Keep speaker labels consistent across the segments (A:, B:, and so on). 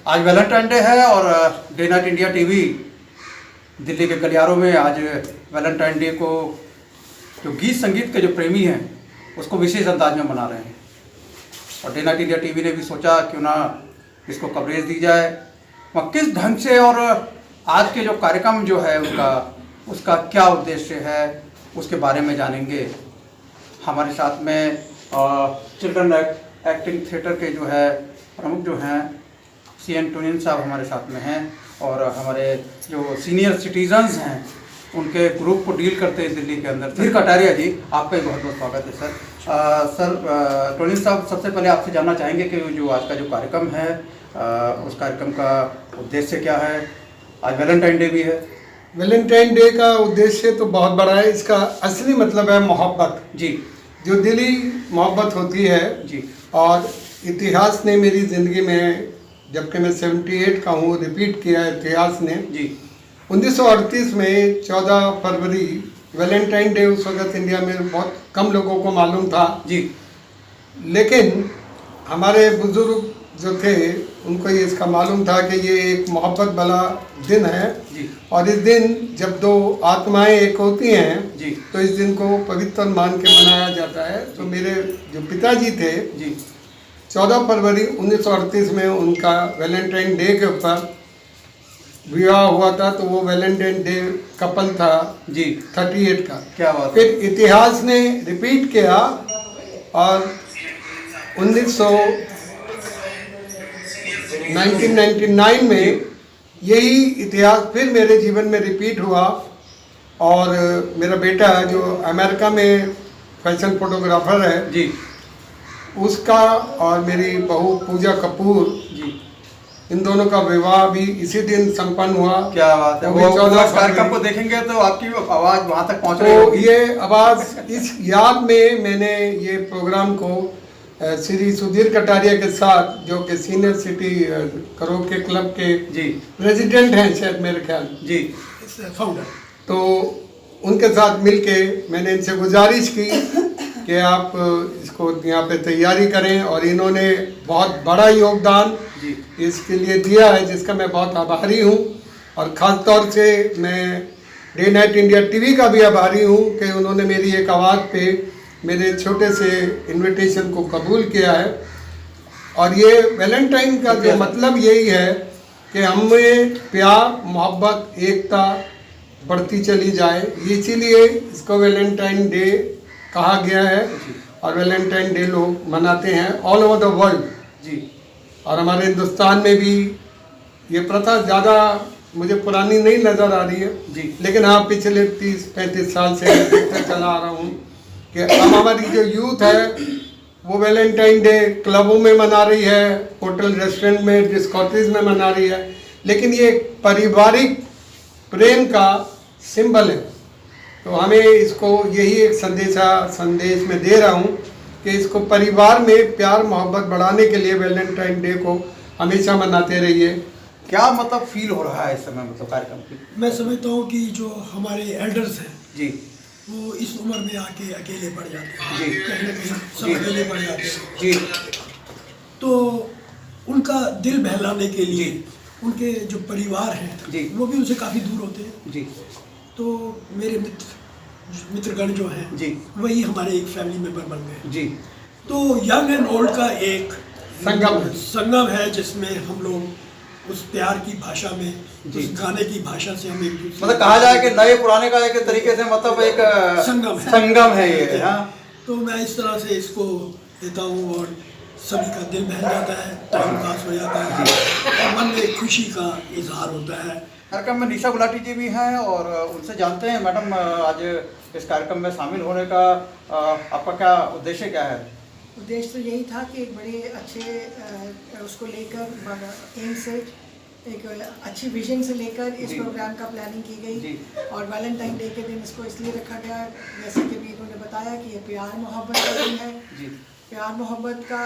A: आज Valentine day है और day night India TV Delhi के गलियारों में आज वैलेंटाइन डे को जो गीत संगीत के जो प्रेमी हैं उसको विशेष अंदाज में मना रहे हैं। और डे नाइट इंडिया टीवी ने भी सोचा क्यों ना इसको कवरेज दी जाए, वह किस ढंग से और आज के जो कार्यक्रम जो है उसका क्या उद्देश्य है उसके बारे में जानेंगे। हमारे साथ में चिल्ड्रन एक्टिंग थिएटर के जो है प्रमुख जो हैं CN टूनिन साहब हमारे साथ में हैं और हमारे जो सीनियर सिटीजन्स हैं उनके ग्रुप को डील करते हैं दिल्ली के अंदर। धीर कटारिया जी, आपका ही बहुत बहुत स्वागत है सर। सर टूनिन साहब, सबसे पहले आपसे जानना चाहेंगे कि जो आज का जो कार्यक्रम है उस कार्यक्रम का उद्देश्य क्या है। आज वैलेंटाइन डे भी है।
B: वैलेंटाइन डे का उद्देश्य तो बहुत बड़ा है। इसका असली मतलब है मोहब्बत
A: जी, जो
B: दिली मोहब्बत होती है
A: जी।
B: और इतिहास ने मेरी ज़िंदगी में, जबकि मैं 78 का हूँ, रिपीट किया है इतिहास ने
A: जी।
B: 1938 में 14 फरवरी वैलेंटाइन डे उस वक्त इंडिया में बहुत कम लोगों को मालूम था
A: जी।
B: लेकिन हमारे बुजुर्ग जो थे उनको ये इसका मालूम था कि ये एक मोहब्बत वाला दिन है
A: जी।
B: और इस दिन जब दो आत्माएं एक होती हैं
A: जी।
B: तो इस दिन को पवित्र मान के मनाया जाता है। तो मेरे जो पिताजी थे
A: जी
B: 14 फरवरी 1938 में उनका वैलेंटाइन डे के ऊपर विवाह हुआ था, तो वो वैलेंटाइन डे कपल था
A: जी
B: 38 का।
A: क्या बात है।
B: फिर इतिहास ने रिपीट किया और 1999 में यही इतिहास फिर मेरे जीवन में रिपीट हुआ और मेरा बेटा जो अमेरिका में फैशन फोटोग्राफर है
A: जी,
B: उसका और मेरी बहू पूजा कपूर
A: जी,
B: इन दोनों का विवाह भी इसी दिन संपन्न हुआ।
A: क्या बात है। वो 14 कार्यक्रम को देखेंगे तो आपकी आवाज़ वहाँ तक पहुँच रही होगी।
B: तो ये आवाज़ इस याद में मैंने ये प्रोग्राम को श्री सुधीर कटारिया के साथ, जो कि सीनियर सिटी करोके क्लब के
A: जी
B: प्रेसिडेंट हैं शायद मेरे ख्याल
A: जी,
B: फाउंडर, तो उनके साथ मिलके मैंने इनसे गुजारिश की कि आप इसको यहाँ पे तैयारी करें और इन्होंने बहुत बड़ा योगदान
A: जी
B: इसके लिए दिया है जिसका मैं बहुत आभारी हूँ। और ख़ास तौर से मैं डे नाइट इंडिया टीवी का भी आभारी हूँ कि उन्होंने मेरी एक आवाज़ पे मेरे छोटे से इनविटेशन को कबूल किया है। और ये वैलेंटाइन का जो मतलब यही है कि हमें प्यार, मोहब्बत, एकता बढ़ती चली जाए, इसीलिए इसको वैलेंटाइन डे कहा गया है। और वैलेंटाइन डे लोग मनाते हैं ऑल ओवर द वर्ल्ड
A: जी।
B: और हमारे हिंदुस्तान में भी ये प्रथा ज़्यादा मुझे पुरानी नहीं नज़र आ रही है
A: जी,
B: लेकिन हाँ पिछले 30-35 साल से देखते चला आ रहा हूँ कि अब हमारी जो यूथ है वो वैलेंटाइन डे क्लबों में मना रही है, होटल रेस्टोरेंट में, डिस्कोथेज में मना रही है, लेकिन ये पारिवारिक प्रेम का सिंबल है। तो हमें इसको यही एक संदेश में दे रहा हूँ कि इसको परिवार में प्यार मोहब्बत बढ़ाने के लिए वैलेंटाइन डे को हमेशा मनाते रहिए।
A: क्या मतलब फील हो रहा है इस समय, मतलब कार्यक्रम की?
C: मैं समझता हूँ कि जो हमारे एल्डर्स हैं
A: जी
C: वो इस उम्र में आके अकेले पड़ जाते हैं,
A: जी।
C: कहीं ना कहीं सब
A: जी।
C: अकेले पड़ जाते हैं।
A: जी
C: तो उनका दिल बहलाने के लिए
A: जी।
C: उनके जो परिवार
A: जी।
C: हैं वो भी उनसे काफ़ी दूर होते हैं।
A: जी
C: तो मेरे मित्रगण जो हैं
A: जी
C: वही हमारे एक फैमिली मेंबर बन गए।
A: जी।
C: तो यंग एंड ओल्ड का एक
B: संगम
C: है जिसमें हम लोग उस प्यार की भाषा में,
A: जी।
C: उस गाने की भाषा से हम एक दूसरे
A: मतलब कहा जाए कि नए पुराने का एक तरीके से मतलब एक संगम है ये। हाँ,
C: तो मैं इस तरह से इसको देता हूँ और सभी का दिल बहल जाता है, टाइम पास हो जाता है और मन में खुशी का इजहार होता है।
A: कार्यक्रम में निशा गुलाटी जी भी हैं और उनसे जानते हैं। मैडम, आज इस कार्यक्रम में शामिल होने का आपका क्या उद्देश्य क्या है?
D: उद्देश्य तो यही था कि एक बड़े अच्छे उसको लेकर एम से एक अच्छी विजन से लेकर इस
A: जी।
D: प्रोग्राम का प्लानिंग की
A: जी।
D: गई और वैलेंटाइन डे के दिन इसको इसलिए रखा गया, जैसे कि भी इन्होंने बताया कि ये प्यार मोहब्बत का दिन है।
A: जी
D: प्यार मोहब्बत का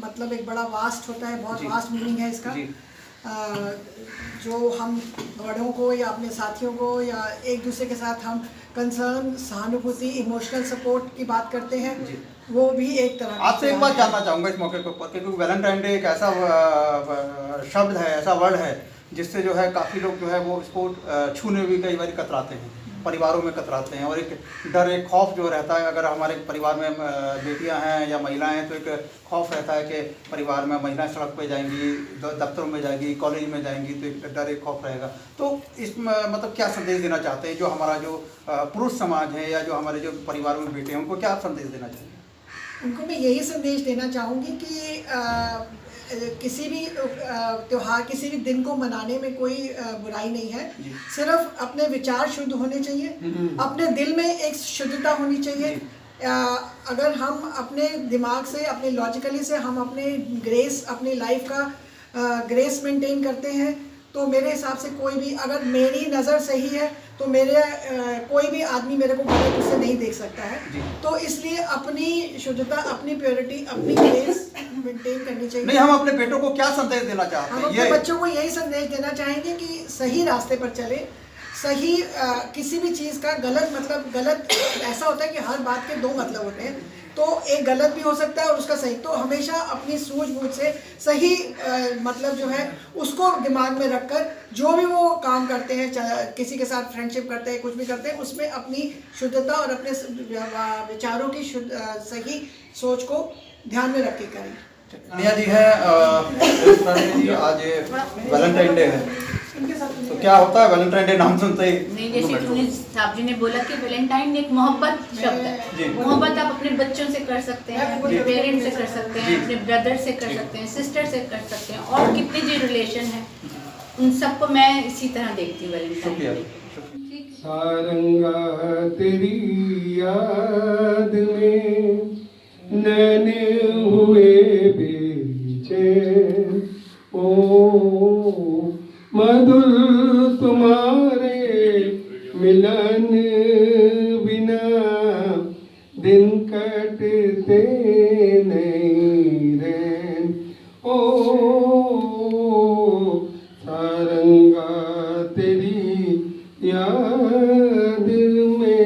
D: मतलब एक बड़ा वास्ट होता है, बहुत
A: जी।
D: वास्ट मीनिंग है इसका।
A: जी
D: जो हम बड़ों को या अपने साथियों को या एक दूसरे के साथ हम कंसर्न, सहानुभूति, इमोशनल सपोर्ट की बात करते हैं,
A: जी।
D: वो भी एक तरह का
A: आपसे एक बात जानना चाहूँगा इस मौके के ऊपर, क्योंकि वैलेंटाइन डे एक ऐसा शब्द है, ऐसा वर्ड है जिससे जो है काफ़ी लोग जो है वो इसको छूने भी कई बार कतराते हैं, परिवारों में कतराते हैं, और एक डर, एक खौफ जो रहता है, अगर हमारे परिवार में बेटियां हैं या महिलाएं हैं तो एक खौफ रहता है कि परिवार में महिलाएं सड़क पे जाएंगी, दफ्तरों में जाएंगी, कॉलेज में जाएंगी, तो एक डर, एक खौफ रहेगा। तो इस मतलब क्या संदेश देना चाहते हैं जो हमारा जो पुरुष समाज है या जो हमारे जो परिवार में बेटे हैं, उनको क्या आप संदेश देना चाहेंगे?
D: उनको मैं यही संदेश देना चाहूँगी कि किसी भी त्योहार, किसी भी दिन को मनाने में कोई बुराई नहीं है। सिर्फ अपने विचार शुद्ध होने चाहिए, अपने दिल में एक शुद्धता होनी चाहिए। अगर हम अपने दिमाग से, अपने लॉजिकली से हम अपने ग्रेस, अपनी लाइफ का ग्रेस मेंटेन करते हैं, तो मेरे हिसाब से कोई भी, अगर मेरी नज़र सही है तो मेरे कोई भी आदमी मेरे को गलत उससे नहीं देख सकता है। तो इसलिए अपनी शुद्धता, अपनी प्योरिटी, अपनी ग्रेस मेंटेन करनी चाहिए।
A: नहीं, हम अपने बेटों को क्या संदेश देना चाहते हैं?
D: हम अपने बच्चों को यही संदेश देना चाहेंगे कि सही रास्ते पर चले। सही किसी भी चीज़ का गलत मतलब, गलत ऐसा होता है कि हर बात के दो मतलब होते हैं, तो एक गलत भी हो सकता है और उसका सही। तो हमेशा अपनी सूझबूझ से सही मतलब जो है उसको दिमाग में रखकर जो भी वो काम करते हैं, किसी के साथ फ्रेंडशिप करते हैं, कुछ भी करते हैं, उसमें अपनी शुद्धता और अपने विचारों की सही सोच को ध्यान में रख के करें।
A: निया जी है, आज वैलेंटाइन डे है, तो क्या होता है वैलेंटाइन डे नाम सुनते ही?
E: नहीं, जैसे कि उन्हें साहब जी ने बोला कि वैलेंटाइन एक मोहब्बत शब्द है। मोहब्बत आप अपने बच्चों से कर सकते हैं, अपने पेरेंट्स से कर सकते हैं, अपने ब्रदर से कर सकते हैं, सिस्टर से कर सकते हैं, और कितने जो रिलेशन हैं उन सबको मैं इसी तरह देखती हूँ वैलेंटाइन डे।
B: सारंगा तेरी याद में नैन हुए बेचैन, ओ मधुर तुम्हारे मिलन बिना दिन कटते नहीं रैन, ओ सारंगा तेरी याद में।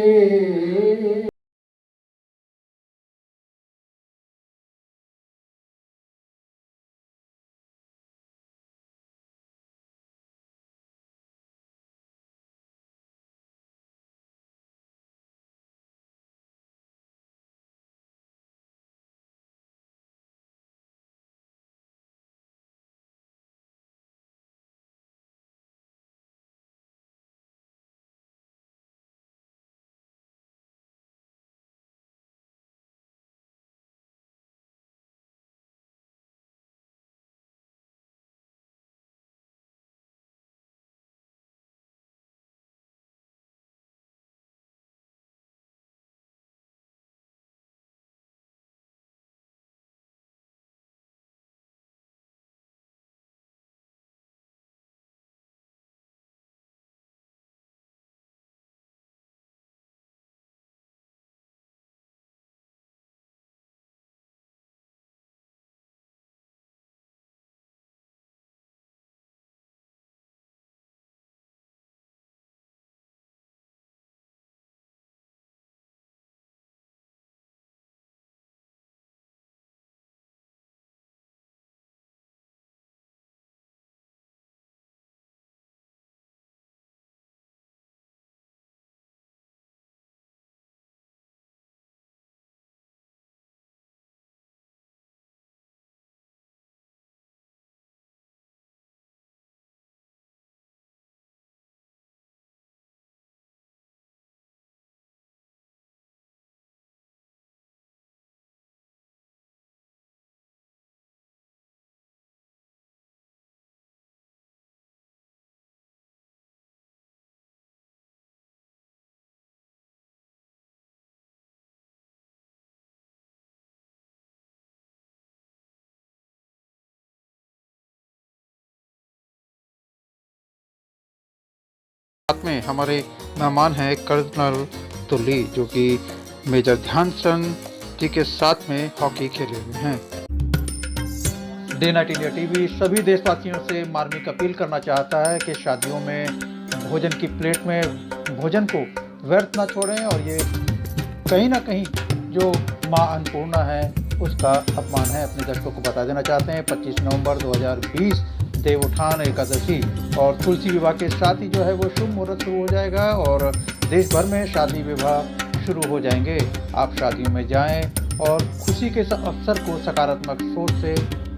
F: साथ में हमारे मेहमान हैं कर्नल तुली, जो कि मेजर ध्यानचंद जी के साथ में हॉकी खेले हुए हैं। डे नाइट इंडिया टीवी सभी देशवासियों से मार्मिक अपील करना चाहता है कि शादियों में भोजन की प्लेट में भोजन को व्यर्थ ना छोड़ें, और ये कहीं ना कहीं जो माँ अन्नपूर्णा है उसका अपमान है। अपने दर्शकों को बता देना चाहते हैं 25 नवंबर 2020 देवोत्थान एकादशी और तुलसी विवाह के साथ ही जो है वो शुभ मुहूर्त शुरू हो जाएगा और देश भर में शादी विवाह शुरू हो जाएंगे। आप शादियों में जाएं और खुशी के अवसर को सकारात्मक सोच से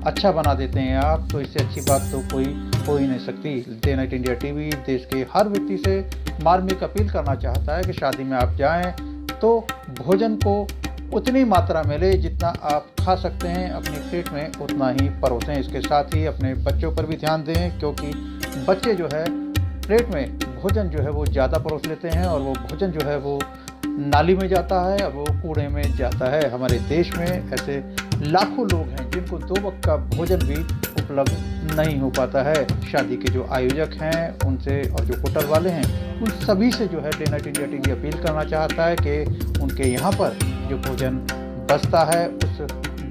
F: अच्छा बना देते हैं आप, तो इससे अच्छी बात तो कोई हो ही नहीं सकती। डे नाइट इंडिया टीवी देश के हर व्यक्ति से मार्मिक अपील करना चाहता है कि शादी में आप जाएं तो भोजन को उतनी मात्रा मिले जितना आप खा सकते हैं, अपनी प्लेट में उतना ही परोसें। इसके साथ ही अपने बच्चों पर भी ध्यान दें, क्योंकि बच्चे जो है प्लेट में भोजन जो है वो ज़्यादा परोस लेते हैं और वो भोजन जो है वो नाली में जाता है और वो कूड़े में जाता है। हमारे देश में ऐसे लाखों लोग हैं जिनको 2 वक्त का भोजन भी उपलब्ध नहीं हो पाता है। शादी के जो आयोजक हैं उनसे और जो होटल वाले हैं उन सभी से जो है day night India TV appeal करना चाहता है कि उनके यहाँ पर जो भोजन बचता है उस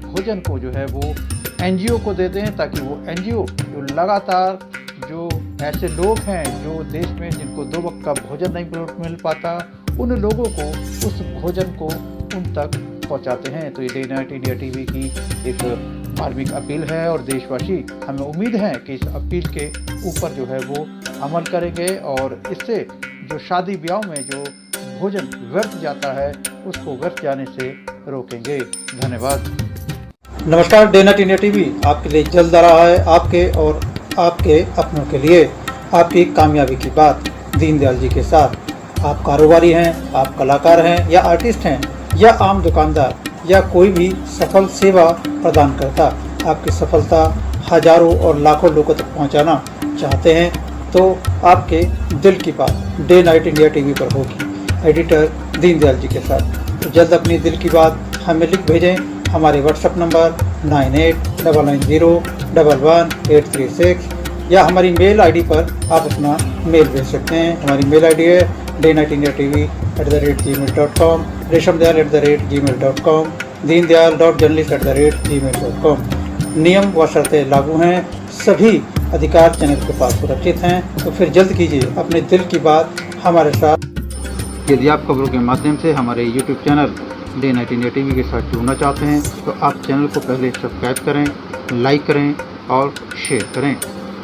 F: भोजन को जो है वो एनजीओ को दे दें, ताकि वो एनजीओ जो लगातार जो ऐसे लोग हैं जो देश में जिनको 2 वक्त का भोजन नहीं मिल पाता उन लोगों को उस भोजन को उन तक पहुंचाते हैं। तो ये डे नाइट इंडिया टीवी की एक मार्मिक अपील है और देशवासी हमें उम्मीद है कि इस अपील के ऊपर जो है वो अमल करेंगे और इससे जो शादी ब्याह में जो भोजन व्यर्थ जाता है उसको व्यर्थ जाने से रोकेंगे। धन्यवाद।
G: नमस्कार, डे नाइट इंडिया टीवी आपके लिए जल्द आ रहा है, आपके और आपके अपनों के लिए आपकी कामयाबी की बात दीनदयाल जी के साथ। आप कारोबारी हैं, आप कलाकार हैं या आर्टिस्ट हैं या आम दुकानदार या कोई भी सफल सेवा प्रदान करता, आपकी सफलता हजारों और लाखों लोगों तक पहुंचाना चाहते हैं तो आपके दिल की बात डे नाइट इंडिया टीवी पर होगी, एडिटर दीनदयाल जी के साथ। तो जल्द अपनी दिल की बात हमें लिख भेजें हमारे व्हाट्सएप नंबर 9899011836 या हमारी मेल आईडी पर आप अपना मेल भेज सकते हैं। हमारी मेल आईडी है daynightindiatv@gmail.com, reshamdayal@gmail.com, deendayal.journalist@gmail.com। नियम व शर्तें लागू हैं, सभी अधिकार चैनल के पास सुरक्षित हैं। तो फिर जल्द कीजिए अपने दिल की बात हमारे साथ।
F: यदि आप खबरों के माध्यम से हमारे YouTube channel day night India TV के साथ जुड़ना चाहते हैं तो आप चैनल को पहले सब्सक्राइब करें, लाइक करें और शेयर करें।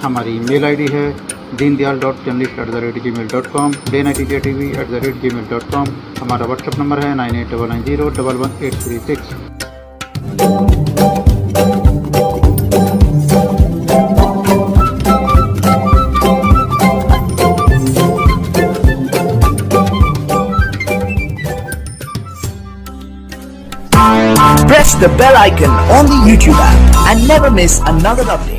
F: हमारी मेल आईडी है deendayal.journalist@gmail.com, daynightindiatv@gmail.com। हमारा व्हाट्सएप नंबर है 9899011836।
H: Press the bell icon on the YouTube app and never miss another update.